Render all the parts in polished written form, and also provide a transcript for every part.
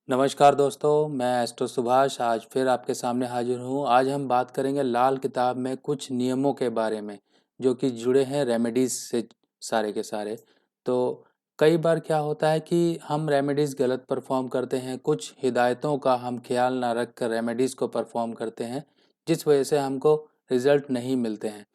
नमस्कार दोस्तों, मैं एस्ट्रो सुभाष आज फिर आपके सामने हाजिर हूँ। आज हम बात करेंगे लाल किताब में कुछ नियमों के बारे में जो कि जुड़े हैं रेमेडीज़ से सारे के सारे। तो कई बार क्या होता है कि हम रेमेडीज़ गलत परफॉर्म करते हैं, कुछ हिदायतों का हम ख्याल ना रख कर रेमेडीज़ को परफॉर्म करते हैं, जिस वजह से हमको रिज़ल्ट नहीं मिलते हैं।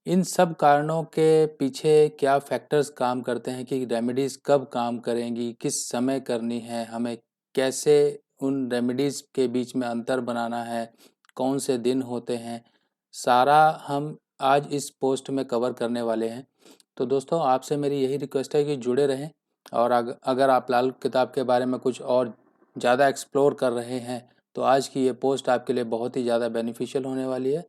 इन सब कारणों के पीछे क्या फैक्टर्स काम करते हैं कि रेमेडीज़ कब काम करेंगी, किस समय करनी है, हमें कैसे उन रेमेडीज़ के बीच में अंतर बनाना है, कौन से दिन होते हैं, सारा हम आज इस पोस्ट में कवर करने वाले हैं। तो दोस्तों आपसे मेरी यही रिक्वेस्ट है कि जुड़े रहें और अगर आप लाल किताब के बारे में कुछ और ज़्यादा एक्सप्लोर कर रहे हैं तो आज की ये पोस्ट आपके लिए बहुत ही ज़्यादा बेनिफिशियल होने वाली है।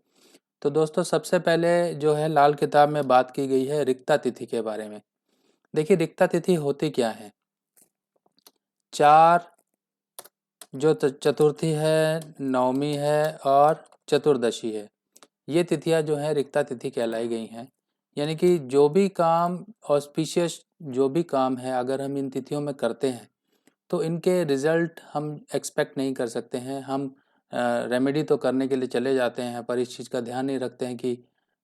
तो दोस्तों सबसे पहले जो है लाल किताब में बात की गई है रिक्ता तिथि के बारे में। देखिए रिक्ता तिथि होती क्या है। चार जो चतुर्थी है, नवमी है और चतुर्दशी है, ये तिथियां जो हैं रिक्ता तिथि कहलाई गई हैं। यानी कि जो भी काम ऑस्पिशियस जो भी काम है अगर हम इन तिथियों में करते हैं तो इनके रिज़ल्ट हम एक्सपेक्ट नहीं कर सकते हैं। हम रेमेडी तो करने के लिए चले जाते हैं पर इस चीज़ का ध्यान नहीं रखते हैं कि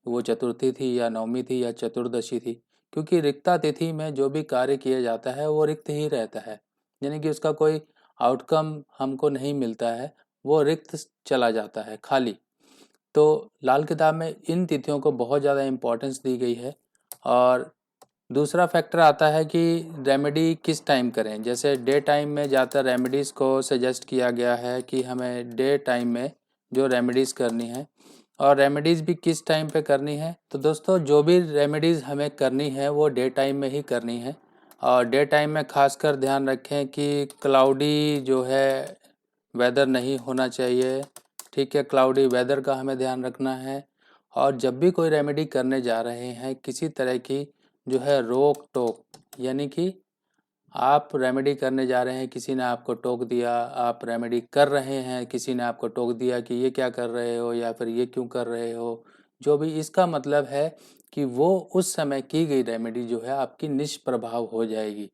वो चतुर्थी थी या नवमी थी या चतुर्दशी थी, क्योंकि रिक्ता तिथि में जो भी कार्य किया जाता है वो रिक्त ही रहता है। यानी कि उसका कोई आउटकम हमको नहीं मिलता है, वो रिक्त चला जाता है खाली। तो लाल किताब में इन तिथियों को बहुत ज़्यादा इम्पोर्टेंस दी गई है। और दूसरा फैक्टर आता है कि रेमेडी किस टाइम करें। जैसे डे टाइम में ज़्यादातर रेमेडीज़ को सजेस्ट किया गया है कि हमें डे टाइम में जो रेमेडीज़ करनी है, और रेमेडीज़ भी किस टाइम पे करनी है। तो दोस्तों जो भी रेमेडीज़ हमें करनी है वो डे टाइम में ही करनी है। और डे टाइम में खासकर ध्यान रखें कि क्लाउडी जो है वेदर नहीं होना चाहिए। ठीक है, क्लाउडी वेदर का हमें ध्यान रखना है। और जब भी कोई रेमेडी करने जा रहे हैं किसी तरह की जो है रोक टोक, यानी कि आप रेमेडी करने जा रहे हैं, किसी ने आपको टोक दिया, आप रेमेडी कर रहे हैं, किसी ने आपको टोक दिया कि ये क्या कर रहे हो या फिर ये क्यों कर रहे हो, जो भी इसका मतलब है कि वो उस समय की गई रेमेडी जो है आपकी निष्प्रभाव हो जाएगी।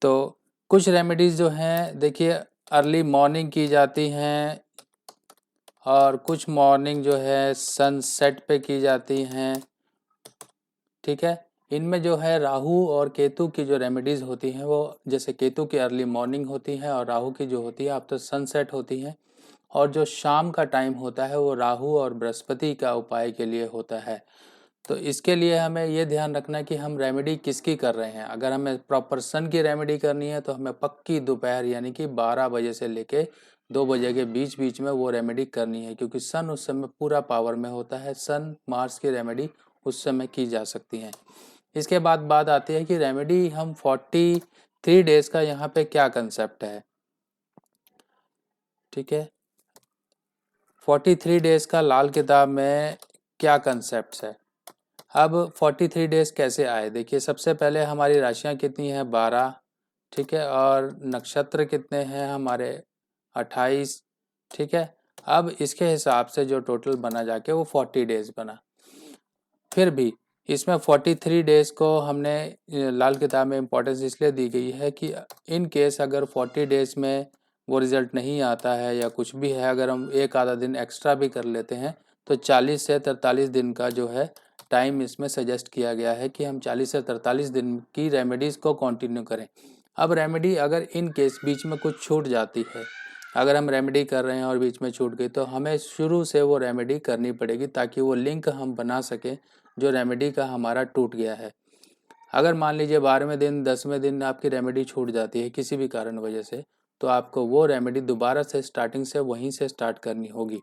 तो कुछ रेमेडीज़ जो हैं देखिए अर्ली मॉर्निंग की जाती हैं और कुछ मॉर्निंग जो है सनसेट पे की जाती हैं। ठीक है, इनमें जो है राहु और केतु की जो रेमेडीज़ होती हैं वो जैसे केतु की अर्ली मॉर्निंग होती है और राहु की जो होती है आफ्टर सनसेट होती हैं। और जो शाम का टाइम होता है वो राहु और बृहस्पति का उपाय के लिए होता है। तो इसके लिए हमें ये ध्यान रखना है कि हम रेमेडी किसकी कर रहे हैं। अगर हमें प्रॉपर सन की रेमेडी करनी है तो हमें पक्की दोपहर यानी कि 12 बजे से लेके 2 बजे के बीच बीच में वो रेमेडी करनी है, क्योंकि सन उस समय पूरा पावर में होता है। सन मार्स की रेमेडी उस समय की जा सकती हैं। इसके बाद बात आती है कि रेमेडी हम 43 डेज़ का यहाँ पे क्या कंसेप्ट है। ठीक है, 43 डेज़ का लाल किताब में क्या कंसेप्ट है। अब 43 डेज़ कैसे आए, देखिए सबसे पहले हमारी राशियाँ कितनी हैं 12। ठीक है, और नक्षत्र कितने हैं हमारे 28। ठीक है, अब इसके हिसाब से जो टोटल बना जाके वो 40 डेज़ बना। फिर भी इसमें 43 डेज़ को हमने लाल किताब में इम्पोर्टेंस इसलिए दी गई है कि इन केस अगर 40 डेज़ में वो रिज़ल्ट नहीं आता है या कुछ भी है, अगर हम एक आधा दिन एक्स्ट्रा भी कर लेते हैं तो 40 से 43 दिन का जो है टाइम इसमें सजेस्ट किया गया है कि हम 40 से 43 दिन की रेमेडीज़ को कंटिन्यू करें। अब रेमेडी अगर इन केस बीच में कुछ छूट जाती है, अगर हम रेमेडी कर रहे हैं और बीच में छूट गई तो हमें शुरू से वो रेमेडी करनी पड़ेगी ताकि वो लिंक हम बना सकें जो रेमेडी का हमारा टूट गया है। अगर मान लीजिए 12वें दिन 10वें दिन आपकी रेमेडी छूट जाती है किसी भी कारण वजह से, तो आपको वो रेमेडी दोबारा से स्टार्टिंग से वहीं से स्टार्ट करनी होगी।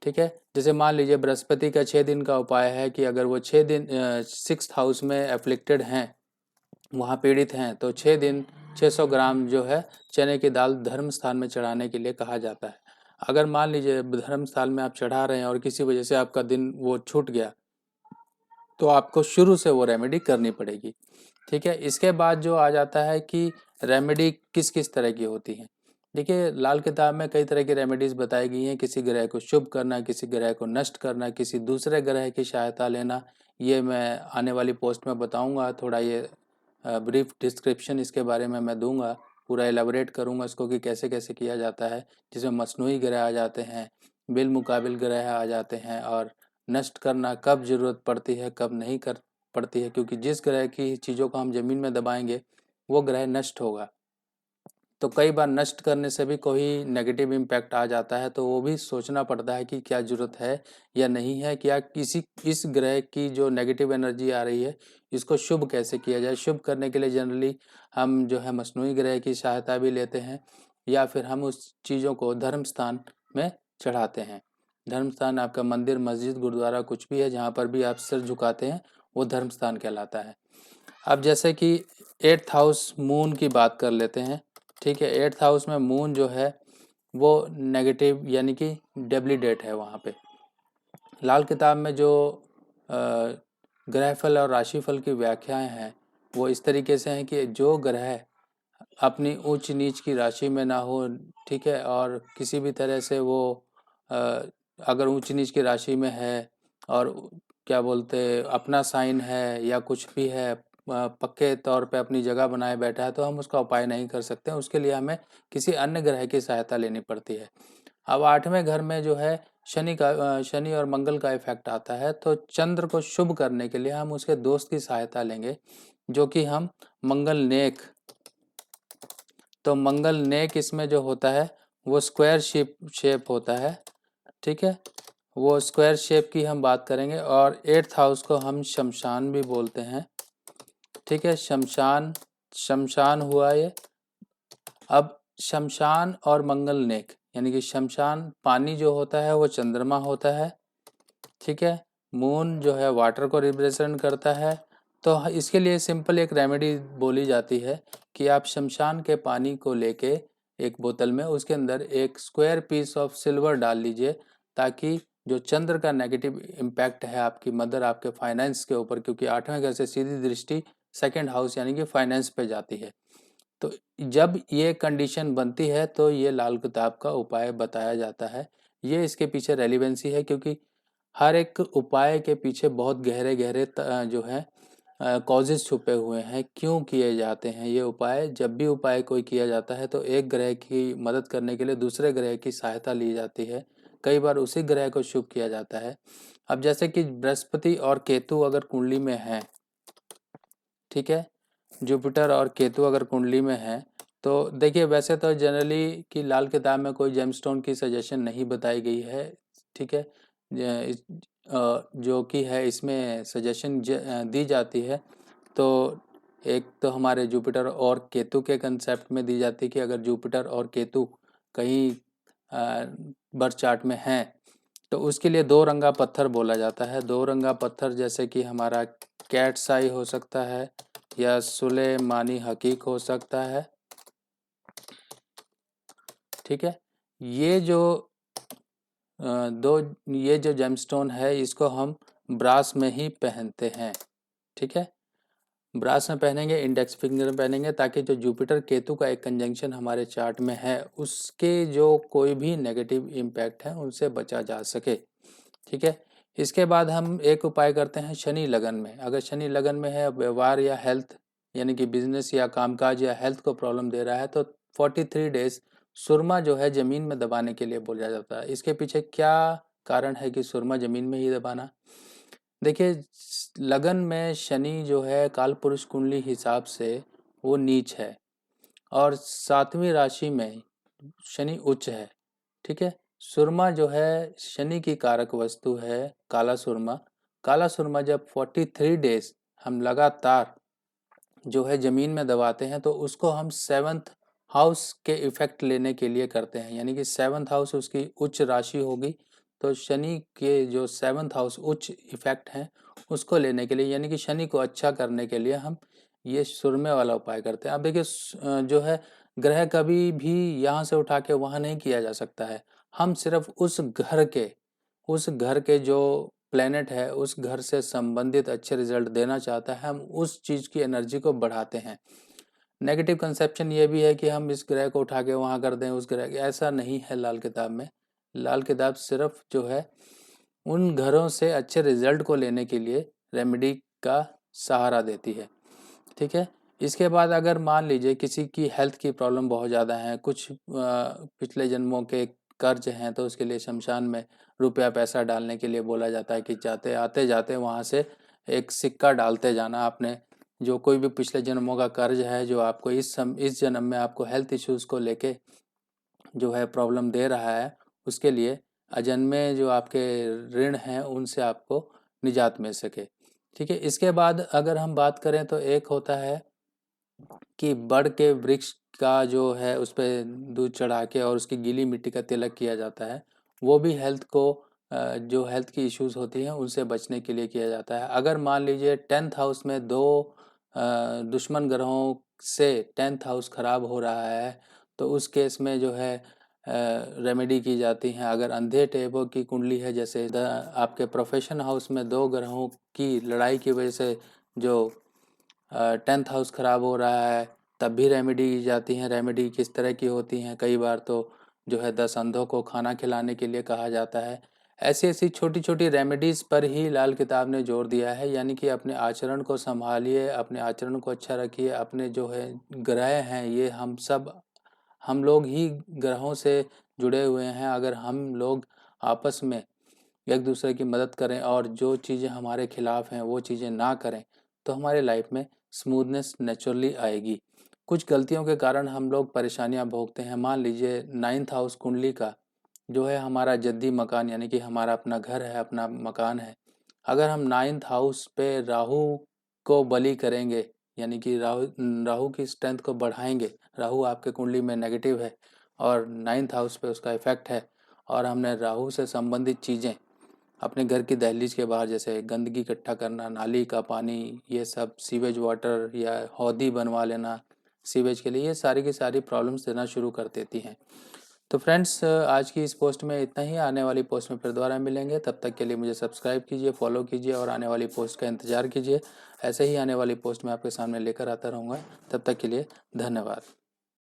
ठीक है, जैसे मान लीजिए बृहस्पति का 6 दिन का उपाय है कि अगर वो 6 दिन 6th हाउस में एफ्लिक्टेड हैं, वहाँ पीड़ित हैं, तो 6 दिन 600 ग्राम जो है चने की दाल धर्म स्थान में चढ़ाने के लिए कहा जाता है। अगर मान लीजिए धर्म स्थान में आप चढ़ा रहे हैं और किसी वजह से आपका दिन वो छूट गया तो आपको शुरू से वो रेमेडी करनी पड़ेगी। ठीक है, इसके बाद जो आ जाता है कि रेमेडी किस किस तरह की होती हैं। देखिए लाल किताब में कई तरह की रेमेडीज़ बताई गई हैं। किसी ग्रह को शुभ करना, किसी ग्रह को नष्ट करना, किसी दूसरे ग्रह की सहायता लेना, ये मैं आने वाली पोस्ट में बताऊंगा। थोड़ा ये ब्रीफ डिस्क्रिप्शन इसके बारे में मैं दूंगा पूरा एलाबोरेट करूँगा इसको कि कैसे कैसे किया जाता है, जिसमें मसनूई ग्रह आ जाते हैं, बिलमुकाबिल ग्रह आ जाते हैं, और नष्ट करना कब ज़रूरत पड़ती है कब नहीं कर पड़ती है, क्योंकि जिस ग्रह की चीज़ों को हम ज़मीन में दबाएंगे वो ग्रह नष्ट होगा। तो कई बार नष्ट करने से भी कोई नेगेटिव इम्पैक्ट आ जाता है, तो वो भी सोचना पड़ता है कि क्या ज़रूरत है या नहीं है, क्या किसी इस ग्रह की जो नेगेटिव एनर्जी आ रही है इसको शुभ कैसे किया जाए। शुभ करने के लिए जनरली हम जो है मसनूई ग्रह की सहायता भी लेते हैं, या फिर हम उस चीज़ों को धर्म स्थान में चढ़ाते हैं। धर्म स्थान आपका मंदिर, मस्जिद, गुरुद्वारा कुछ भी है, जहाँ पर भी आप सिर झुकाते हैं वो धर्म स्थान कहलाता है। अब जैसे कि 8th हाउस मून की बात कर लेते हैं। ठीक है, 8th हाउस में मून जो है वो नेगेटिव यानी कि डेबिलिटेट है। वहाँ पे लाल किताब में जो ग्रहफल और राशिफल की व्याख्याएं हैं वो इस तरीके से हैं कि जो ग्रह अपनी ऊंच नीच की राशि में ना हो, ठीक है, और किसी भी तरह से वो अगर ऊंच नीच की राशि में है और क्या बोलते अपना साइन है या कुछ भी है, पक्के तौर पे अपनी जगह बनाए बैठा है, तो हम उसका उपाय नहीं कर सकते। उसके लिए हमें किसी अन्य ग्रह की सहायता लेनी पड़ती है। अब 8वें घर में जो है शनि और मंगल का इफेक्ट आता है, तो चंद्र को शुभ करने के लिए हम उसके दोस्त की सहायता लेंगे, जो कि हम मंगल नेक। तो मंगल नेक इसमें जो होता है वो स्क्वायर शेप होता है। ठीक है, वो स्क्वायर शेप की हम बात करेंगे। और 8th हाउस को हम शमशान भी बोलते हैं। ठीक है, शमशान हुआ ये। अब शमशान और मंगल नेक यानी कि शमशान पानी जो होता है वो चंद्रमा होता है। ठीक है, मून जो है वाटर को रिप्रेजेंट करता है। तो इसके लिए सिंपल एक रेमेडी बोली जाती है कि आप शमशान के पानी को लेके एक बोतल में उसके अंदर एक स्क्वायर पीस ऑफ सिल्वर डाल लीजिए, ताकि जो चंद्र का नेगेटिव इम्पैक्ट है आपकी मदर, आपके फाइनेंस के ऊपर, क्योंकि 8वें घर से सीधी दृष्टि 2nd हाउस यानी कि फाइनेंस पे जाती है, तो जब ये कंडीशन बनती है तो ये लाल किताब का उपाय बताया जाता है। ये इसके पीछे रेलिवेंसी है, क्योंकि हर एक उपाय के पीछे बहुत गहरे गहरे जो है कॉजेज छुपे हुए हैं, क्यों किए जाते हैं ये उपाय। जब भी उपाय कोई किया जाता है तो एक ग्रह की मदद करने के लिए दूसरे ग्रह की सहायता ली जाती है, कई बार उसी ग्रह को शुभ किया जाता है। अब जैसे कि बृहस्पति और केतु अगर कुंडली में है, ठीक है, जुपिटर और केतु अगर कुंडली में है, तो देखिए वैसे तो जनरली कि लाल किताब में कोई जेमस्टोन की सजेशन नहीं बताई गई है। ठीक है, जो कि है इसमें सजेशन दी जाती है, तो एक तो हमारे जुपिटर और केतु के कंसेप्ट में दी जाती है कि अगर जुपिटर और केतु कहीं बर्थ चार्ट में हैं तो उसके लिए 2 रंगा पत्थर बोला जाता है। 2 रंगा पत्थर जैसे कि हमारा कैट्स आई हो सकता है या सुलेमानी हकीक हो सकता है। ठीक है, ये जो ये जो जेमस्टोन है इसको हम ब्रास में ही पहनते हैं। ठीक है, ब्रास में पहनेंगे, इंडेक्स फिंगर में पहनेंगे, ताकि जो जुपिटर केतु का एक कंजंक्शन हमारे चार्ट में है उसके जो कोई भी नेगेटिव इम्पैक्ट है उनसे बचा जा सके। ठीक है, इसके बाद हम एक उपाय करते हैं शनि लगन में। अगर शनि लगन में है, व्यवहार या हेल्थ यानी कि बिजनेस या कामकाज या हेल्थ को प्रॉब्लम दे रहा है, तो 43 डेज सुरमा जो है ज़मीन में दबाने के लिए बोला जाता है। इसके पीछे क्या कारण है कि सुरमा ज़मीन में ही दबाना? देखिए, लगन में शनि जो है काल पुरुष कुंडली हिसाब से वो नीच है, और 7वीं राशि में शनि उच्च है। ठीक है, सुरमा जो है शनि की कारक वस्तु है, काला सुरमा। काला सुरमा जब 43 डेज हम लगातार जो है ज़मीन में दबाते हैं, तो उसको हम 7th हाउस के इफेक्ट लेने के लिए करते हैं, यानी कि 7th हाउस उसकी उच्च राशि होगी, तो शनि के जो 7th हाउस उच्च इफेक्ट हैं उसको लेने के लिए, यानी कि शनि को अच्छा करने के लिए हम ये सुरमे वाला उपाय करते हैं। अब देखिए जो है ग्रह कभी भी यहाँ से उठा के वहाँ नहीं किया जा सकता है। हम सिर्फ उस घर के जो प्लेनेट है उस घर से संबंधित अच्छे रिजल्ट देना चाहता है, हम उस चीज़ की एनर्जी को बढ़ाते हैं। नेगेटिव कंसेप्शन ये भी है कि हम इस ग्रह को उठा के वहाँ कर दें उस ग्रह के, ऐसा नहीं है लाल किताब में। लाल किताब सिर्फ जो है उन घरों से अच्छे रिजल्ट को लेने के लिए रेमेडी का सहारा देती है। ठीक है, इसके बाद अगर मान लीजिए किसी की हेल्थ की प्रॉब्लम बहुत ज़्यादा है, कुछ पिछले जन्मों के कर्ज हैं, तो उसके लिए शमशान में रुपया पैसा डालने के लिए बोला जाता है कि जाते आते जाते वहाँ से एक सिक्का डालते जाना। आपने जो कोई भी पिछले जन्मों का कर्ज है जो आपको इस जन्म में आपको हेल्थ इश्यूज़ को लेके जो है प्रॉब्लम दे रहा है, उसके लिए अजन्मे जो आपके ऋण हैं उनसे आपको निजात मिल सके। ठीक है, इसके बाद अगर हम बात करें तो एक होता है कि बड़ के वृक्ष का जो है उस पे दूध चढ़ा के और उसकी गीली मिट्टी का तिलक किया जाता है। वो भी हेल्थ को जो हेल्थ की इश्यूज़ होती हैं उनसे बचने के लिए किया जाता है। अगर मान लीजिए 10th हाउस में दो दुश्मन ग्रहों से 10th हाउस खराब हो रहा है, तो उस केस में जो है रेमेडी की जाती हैं। अगर अंधे टेबों की कुंडली है, जैसे आपके प्रोफेशन हाउस में दो ग्रहों की लड़ाई की वजह से जो 10th हाउस ख़राब हो रहा है, तब भी रेमेडी की जाती हैं। रेमेडी किस तरह की होती हैं, कई बार तो जो है 10 अंधों को खाना खिलाने के लिए कहा जाता है। ऐसी ऐसी छोटी छोटी रेमेडीज़ पर ही लाल किताब ने जोर दिया है, यानी कि अपने आचरण को संभालिए, अपने आचरण को अच्छा रखिए। अपने जो है ग्रह हैं ये हम लोग ही ग्रहों से जुड़े हुए हैं। अगर हम लोग आपस में एक दूसरे की मदद करें और जो चीज़ें हमारे खिलाफ हैं वो चीज़ें ना करें, तो हमारे लाइफ में स्मूथनेस नेचुरली आएगी। कुछ गलतियों के कारण हम लोग परेशानियां भोगते हैं। मान लीजिए 9th हाउस कुंडली का जो है हमारा जद्दी मकान, यानी कि हमारा अपना घर है, अपना मकान है। अगर हम 9th हाउस पे राहु को बलि करेंगे, यानी कि राहु की स्ट्रेंथ को बढ़ाएंगे। राहु आपके कुंडली में नेगेटिव है और 9th हाउस पे उसका इफेक्ट है, और हमने राहु से संबंधित चीज़ें अपने घर की दहलीज के बाहर, जैसे गंदगी इकट्ठा करना, नाली का पानी, ये सब सीवेज वाटर या हौदी बनवा लेना सीवेज के लिए, ये सारी की सारी प्रॉब्लम्स देना शुरू कर देती हैं। तो फ्रेंड्स, आज की इस पोस्ट में इतना ही। आने वाली पोस्ट में फिर दोबारा मिलेंगे। तब तक के लिए मुझे सब्सक्राइब कीजिए, फॉलो कीजिए और आने वाली पोस्ट का इंतज़ार कीजिए। ऐसे ही आने वाली पोस्ट मैं आपके सामने लेकर आता रहूँगा। तब तक के लिए धन्यवाद।